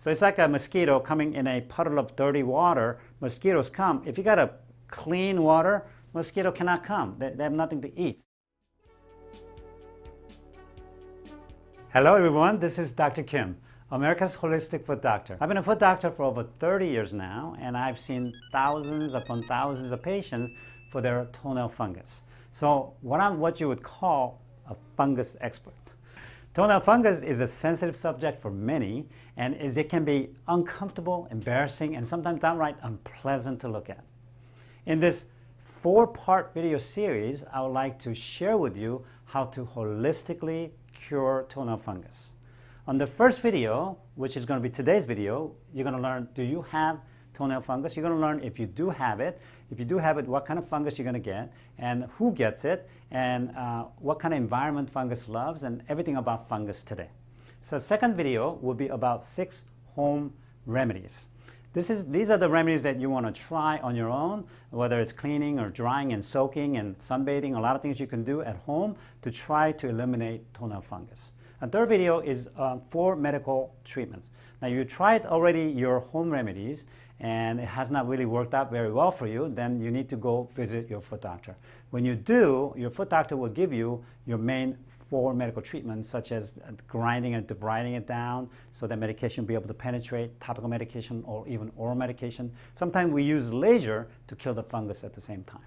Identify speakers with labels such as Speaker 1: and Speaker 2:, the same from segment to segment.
Speaker 1: So it's like a mosquito coming in a puddle of dirty water. Mosquitoes come. If you got a clean water, mosquito cannot come. They have nothing to eat. Hello everyone, this is Dr. Kim, America's Holistic Foot Doctor. I've been a foot doctor for over 30 years now, and I've seen thousands upon thousands of patients for their toenail fungus. So I'm what you would call a fungus expert. Toenail fungus is a sensitive subject for many, and it can be uncomfortable, embarrassing, and sometimes downright unpleasant to look at. In this 4-part video series, I would like to share with you how to holistically cure toenail fungus. On the first video, which is going to be today's video, you're going to learn, do you have toenail fungus? You're going to learn if you do have it. If you do have it, what kind of fungus you're going to get, and who gets it, and what kind of environment fungus loves, and everything about fungus today. So the second video will be about 6 home remedies. These are the remedies that you want to try on your own, whether it's cleaning or drying and soaking and sunbathing, a lot of things you can do at home to try to eliminate toenail fungus. A third video is 4 medical treatments. Now you tried already your home remedies and it has not really worked out very well for you, then you need to go visit your foot doctor. When you do, your foot doctor will give you your main 4 medical treatments, such as grinding and debriding it down so that medication will be able to penetrate, topical medication or even oral medication. Sometimes we use laser to kill the fungus at the same time.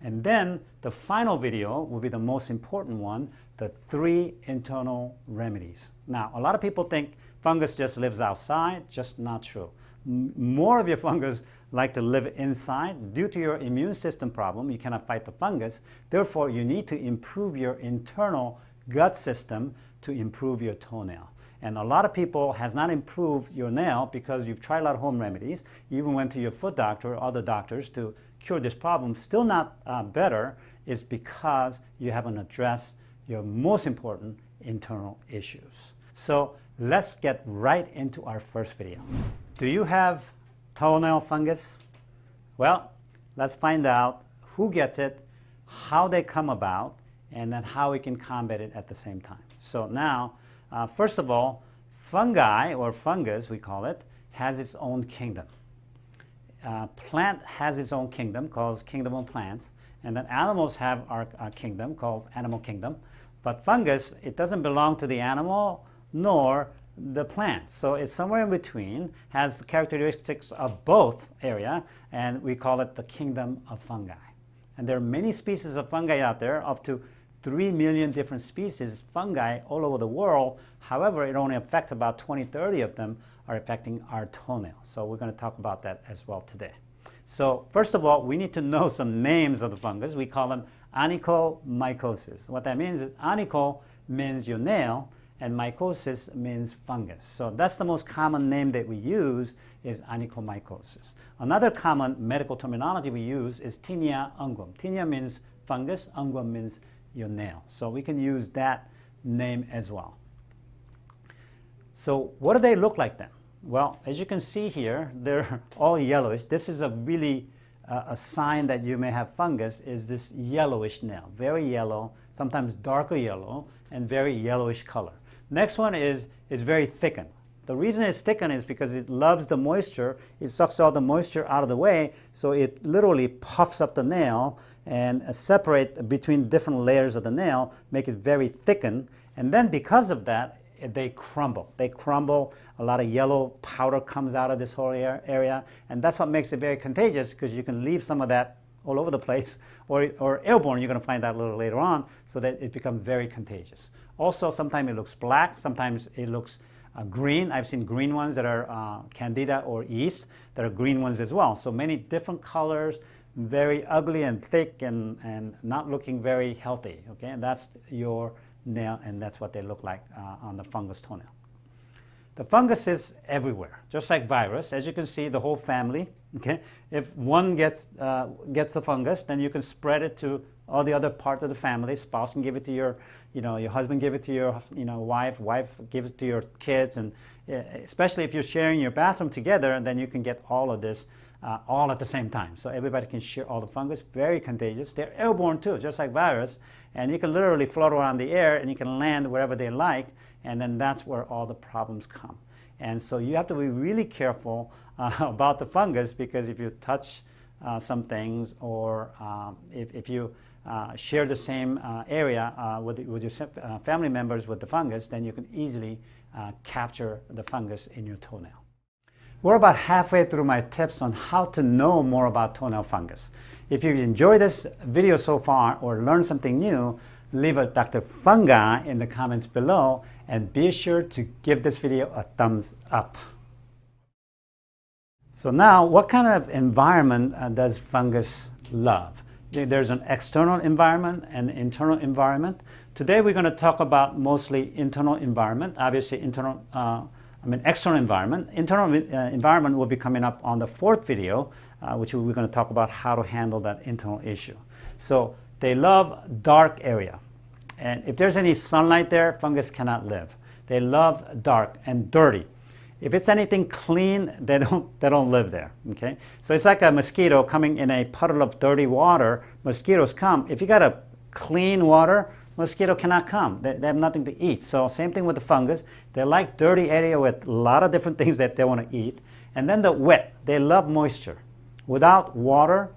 Speaker 1: And then the final video will be the most important one, the 3 internal remedies. Now, a lot of people think fungus just lives outside, just not true. More of your fungus like to live inside. Due to your immune system problem, you cannot fight the fungus. Therefore, you need to improve your internal gut system to improve your toenail. And a lot of people has not improved your nail because you've tried a lot of home remedies. You even went to your foot doctor or other doctors to cure this problem. Still not better is because you haven't addressed your most important internal issues. So let's get right into our first video. Do you have toenail fungus? Well, let's find out who gets it, how they come about, and then how we can combat it at the same time. So now, first of all, fungi, or fungus we call it, has its own kingdom. Plant has its own kingdom called kingdom of plants, and then animals have our kingdom called animal kingdom. But fungus, it doesn't belong to the animal nor the plant. So it's somewhere in between, has characteristics of both area, and we call it the kingdom of fungi. And there are many species of fungi out there, up to 3 million different species fungi all over the world. However, it only affects about 20-30 of them are affecting our toenail. So we're going to talk about that as well today. So first of all, we need to know some names of the fungus. We call them onychomycosis. What that means is onycho means your nail, and mycosis means fungus. So that's the most common name that we use is onychomycosis. Another common medical terminology we use is tinea unguum. Tinea means fungus, unguum means your nail. So we can use that name as well. So what do they look like then? Well, as you can see here, they're all yellowish. This is a really a sign that you may have fungus is this yellowish nail, very yellow, sometimes darker yellow, and very yellowish color. Next one is very thickened. The reason it's thickened is because it loves the moisture. It sucks all the moisture out of the way, so it literally puffs up the nail and separate between different layers of the nail, make it very thickened. And then because of that, they crumble. They crumble. A lot of yellow powder comes out of this whole area, and that's what makes it very contagious, because you can leave some of that all over the place, or airborne. You're going to find out a little later on, so that it becomes very contagious. Also, sometimes it looks black, sometimes it looks green. I've seen green ones that are candida or yeast that are green ones as well. So many different colors, very ugly and thick and not looking very healthy. Okay, and that's your nail, and that's what they look like on the fungus toenail. The fungus is everywhere, just like virus. As you can see, the whole family. Okay, if one gets the fungus, then you can spread it to all the other part of the family. Spouse can give it to your, your husband give it to your, wife. Wife gives it to your kids, and especially if you're sharing your bathroom together, then you can get all of this all at the same time. So everybody can share all the fungus. Very contagious. They're airborne too, just like virus. And you can literally float around the air, and you can land wherever they like, and then that's where all the problems come. And so you have to be really careful about the fungus, because if you touch some things, or if you share the same area with your family members with the fungus, then you can easily capture the fungus in your toenail. We're about halfway through my tips on how to know more about toenail fungus. If you enjoyed this video so far or learned something new, leave a Dr. Fungi in the comments below, and be sure to give this video a thumbs up. So now, what kind of environment does fungus love? There's an external environment and internal environment. Today we're going to talk about mostly internal environment. Obviously external environment. Internal environment will be coming up on the 4th video, which we're going to talk about how to handle that internal issue. So they love dark area. And if there's any sunlight there, fungus cannot live. They love dark and dirty. If it's anything clean, they don't live there. Okay? So it's like a mosquito coming in a puddle of dirty water. Mosquitoes come. If you got a clean water, mosquito cannot come. They have nothing to eat. So same thing with the fungus. They like dirty area with a lot of different things that they want to eat. And then the wet. They love moisture. Without water,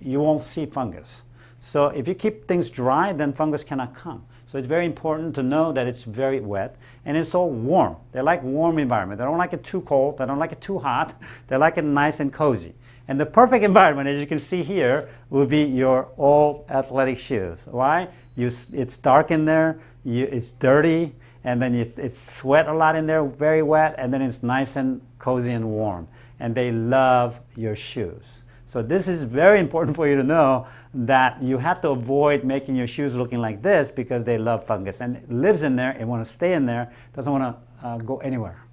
Speaker 1: you won't see fungus. So if you keep things dry, then fungus cannot come. So it's very important to know that it's very wet, and it's all warm. They like warm environment. They don't like it too cold. They don't like it too hot. They like it nice and cozy. And the perfect environment, as you can see here, will be your old athletic shoes. Why? It's dark in there, it's dirty, and then it's sweat a lot in there, very wet, and then it's nice and cozy and warm. And they love your shoes. So this is very important for you to know, that you have to avoid making your shoes looking like this, because they love fungus. And it lives in there, it wants to stay in there, doesn't want to go anywhere.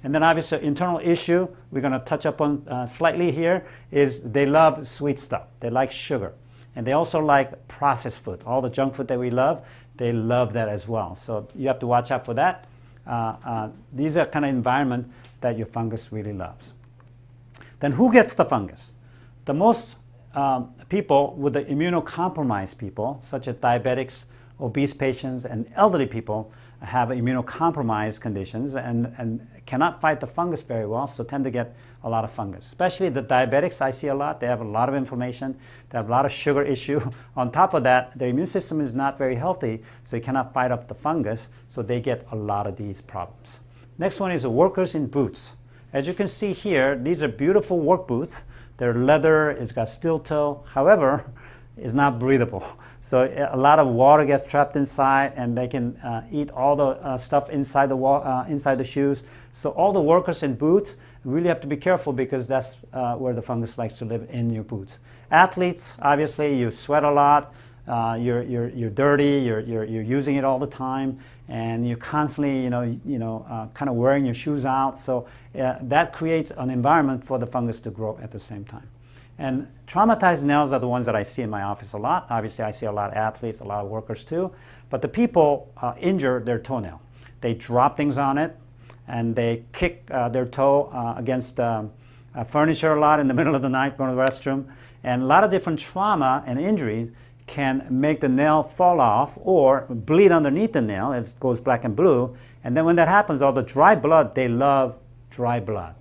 Speaker 1: And then obviously internal issue, we're going to touch up on slightly here, is they love sweet stuff. They like sugar. And they also like processed food. All the junk food that we love, they love that as well. So you have to watch out for that. These are kind of environment that your fungus really loves. Then who gets the fungus? The most people with the immunocompromised people, such as diabetics, obese patients, and elderly people, have immunocompromised conditions and cannot fight the fungus very well, so tend to get a lot of fungus. Especially the diabetics, I see a lot. They have a lot of inflammation. They have a lot of sugar issue. On top of that, their immune system is not very healthy, so they cannot fight up the fungus, so they get a lot of these problems. Next one is the workers in boots. As you can see here, these are beautiful work boots. They're leather, it's got steel toe. However, it's not breathable. So a lot of water gets trapped inside, and they can eat all the stuff inside the shoes. So all the workers in boots really have to be careful, because that's where the fungus likes to live, in your boots. Athletes, obviously, you sweat a lot. You're dirty. You're using it all the time, and you're constantly, kind of wearing your shoes out. So that creates an environment for the fungus to grow at the same time. And traumatized nails are the ones that I see in my office a lot. Obviously, I see a lot of athletes, a lot of workers too. But the people injure their toenail. They drop things on it, and they kick their toe against furniture a lot in the middle of the night, going to the restroom. And a lot of different trauma and injuries can make the nail fall off or bleed underneath the nail. It goes black and blue. And then when that happens, all the dry blood, they love dry blood.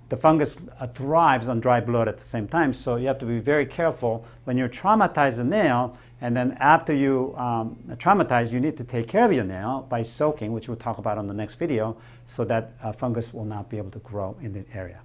Speaker 1: The fungus thrives on dry blood at the same time, so you have to be very careful when you traumatize the nail. And then after you traumatize, you need to take care of your nail by soaking, which we'll talk about on the next video, so that fungus will not be able to grow in the area.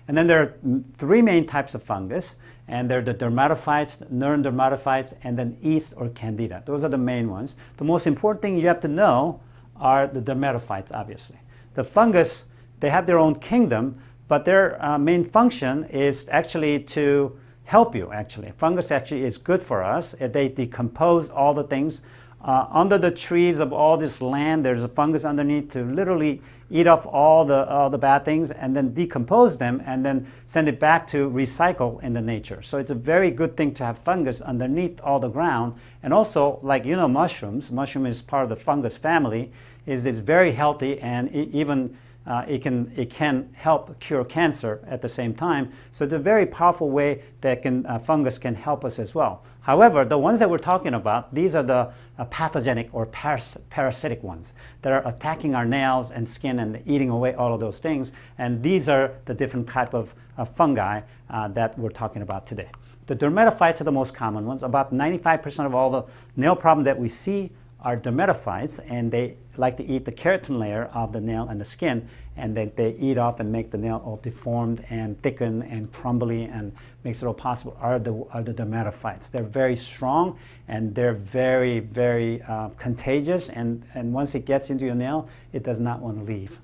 Speaker 1: And then there are 3 main types of fungus, and they're the dermatophytes, neurodermatophytes, and then yeast or candida. Those are the main ones. The most important thing you have to know are the dermatophytes, obviously. The fungus, they have their own kingdom, but their main function is actually to help you, actually. Fungus actually is good for us. They decompose all the things. Under the trees of all this land, there's a fungus underneath to literally eat off all the bad things and then decompose them and then send it back to recycle in the nature. So it's a very good thing to have fungus underneath all the ground. And also, like mushrooms. Mushroom is part of the fungus family. It's very healthy, and even it can help cure cancer at the same time. So it's a very powerful way that fungus can help us as well. However, the ones that we're talking about, these are the pathogenic or parasitic ones that are attacking our nails and skin and eating away all of those things. And these are the different type of fungi that we're talking about today. The dermatophytes are the most common ones. About 95% of all the nail problems that we see are dermatophytes, and they like to eat the keratin layer of the nail and the skin, and they eat up and make the nail all deformed and thicken and crumbly and makes it all possible are the dermatophytes. They're very strong and they're very, very contagious, and once it gets into your nail, it does not want to leave.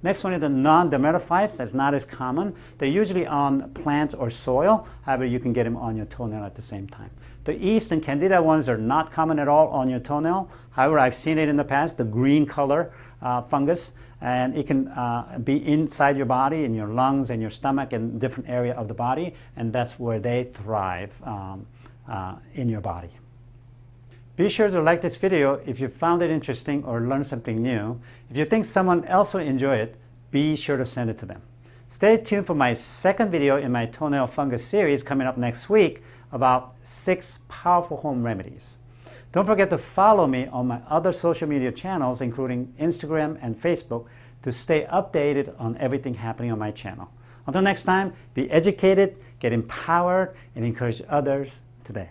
Speaker 1: Next one is the non-dermatophytes. That's not as common. They're usually on plants or soil. However, you can get them on your toenail at the same time. The yeast and candida ones are not common at all on your toenail. However, I've seen it in the past, the green color fungus, and it can be inside your body, in your lungs and your stomach and different area of the body, and that's where they thrive in your body. Be sure to like this video if you found it interesting or learned something new. If you think someone else will enjoy it, be sure to send it to them. Stay tuned for my second video in my toenail fungus series coming up next week about 6 powerful home remedies. Don't forget to follow me on my other social media channels, including Instagram and Facebook, to stay updated on everything happening on my channel. Until next time, be educated, get empowered, and encourage others today.